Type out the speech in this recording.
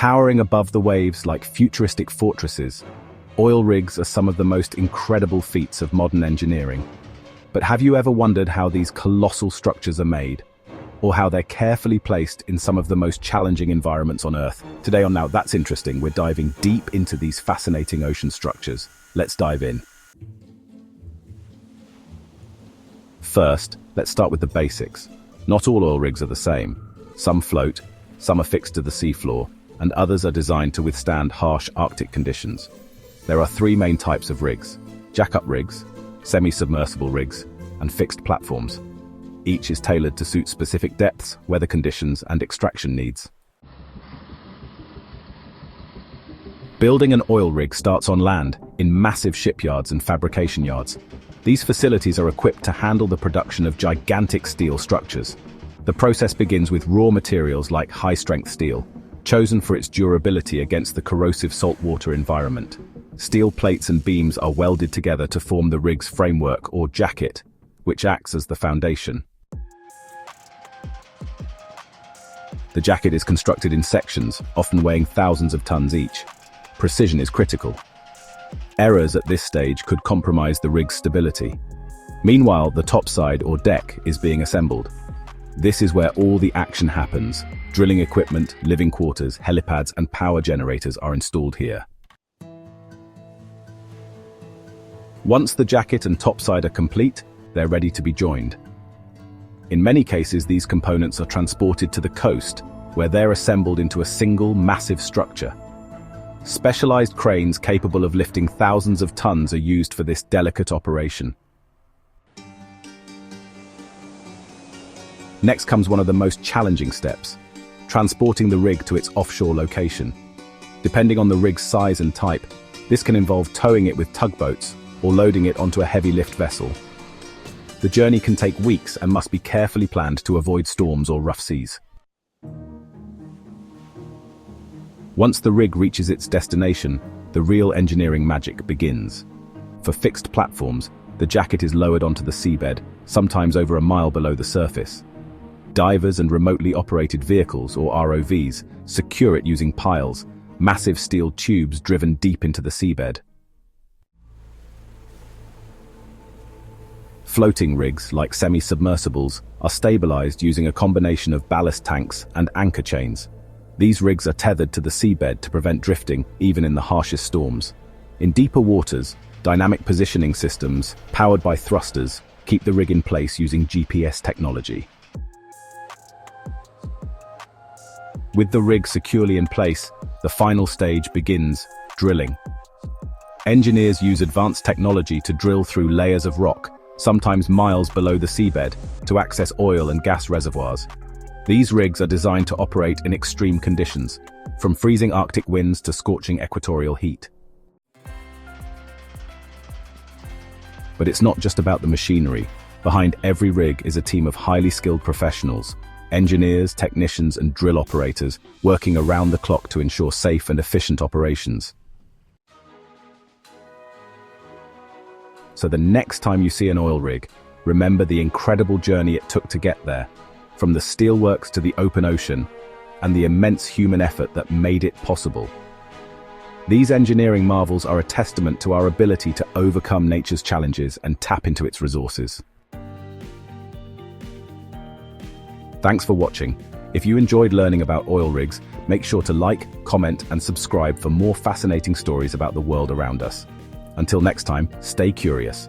Towering above the waves like futuristic fortresses, oil rigs are some of the most incredible feats of modern engineering. But have you ever wondered how these colossal structures are made? Or how they're carefully placed in some of the most challenging environments on Earth? Today on Now That's Interesting, we're diving deep into these fascinating ocean structures. Let's dive in. First, let's start with the basics. Not all oil rigs are the same. Some float, some are fixed to the seafloor, and others are designed to withstand harsh Arctic conditions. There are three main types of rigs: jack-up rigs, semi-submersible rigs, and fixed platforms. Each is tailored to suit specific depths, weather conditions, and extraction needs. Building an oil rig starts on land, in massive shipyards and fabrication yards. These facilities are equipped to handle the production of gigantic steel structures. The process begins with raw materials like high-strength steel, chosen for its durability against the corrosive saltwater environment. Steel plates and beams are welded together to form the rig's framework or jacket, which acts as the foundation. The jacket is constructed in sections, often weighing thousands of tons each. Precision is critical. Errors at this stage could compromise the rig's stability. Meanwhile, the topside or deck is being assembled. This is where all the action happens. Drilling equipment, living quarters, helipads, and power generators are installed here. Once the jacket and topside are complete, they're ready to be joined. In many cases, these components are transported to the coast, where they're assembled into a single, massive structure. Specialized cranes capable of lifting thousands of tons are used for this delicate operation. Next comes one of the most challenging steps: transporting the rig to its offshore location. Depending on the rig's size and type, this can involve towing it with tugboats or loading it onto a heavy lift vessel. The journey can take weeks and must be carefully planned to avoid storms or rough seas. Once the rig reaches its destination, the real engineering magic begins. For fixed platforms, the jacket is lowered onto the seabed, sometimes over a mile below the surface. Divers and remotely operated vehicles, or ROVs, secure it using piles, massive steel tubes driven deep into the seabed. Floating rigs, like semi-submersibles, are stabilized using a combination of ballast tanks and anchor chains. These rigs are tethered to the seabed to prevent drifting, even in the harshest storms. In deeper waters, dynamic positioning systems, powered by thrusters, keep the rig in place using GPS technology. With the rig securely in place, the final stage begins: drilling. Engineers use advanced technology to drill through layers of rock, sometimes miles below the seabed, to access oil and gas reservoirs. These rigs are designed to operate in extreme conditions, from freezing Arctic winds to scorching equatorial heat. But it's not just about the machinery. Behind every rig is a team of highly skilled professionals, engineers, technicians, and drill operators, working around the clock to ensure safe and efficient operations. So the next time you see an oil rig, remember the incredible journey it took to get there, from the steelworks to the open ocean, and the immense human effort that made it possible. These engineering marvels are a testament to our ability to overcome nature's challenges and tap into its resources. Thanks for watching. If you enjoyed learning about oil rigs, make sure to like, comment, and subscribe for more fascinating stories about the world around us. Until next time, stay curious.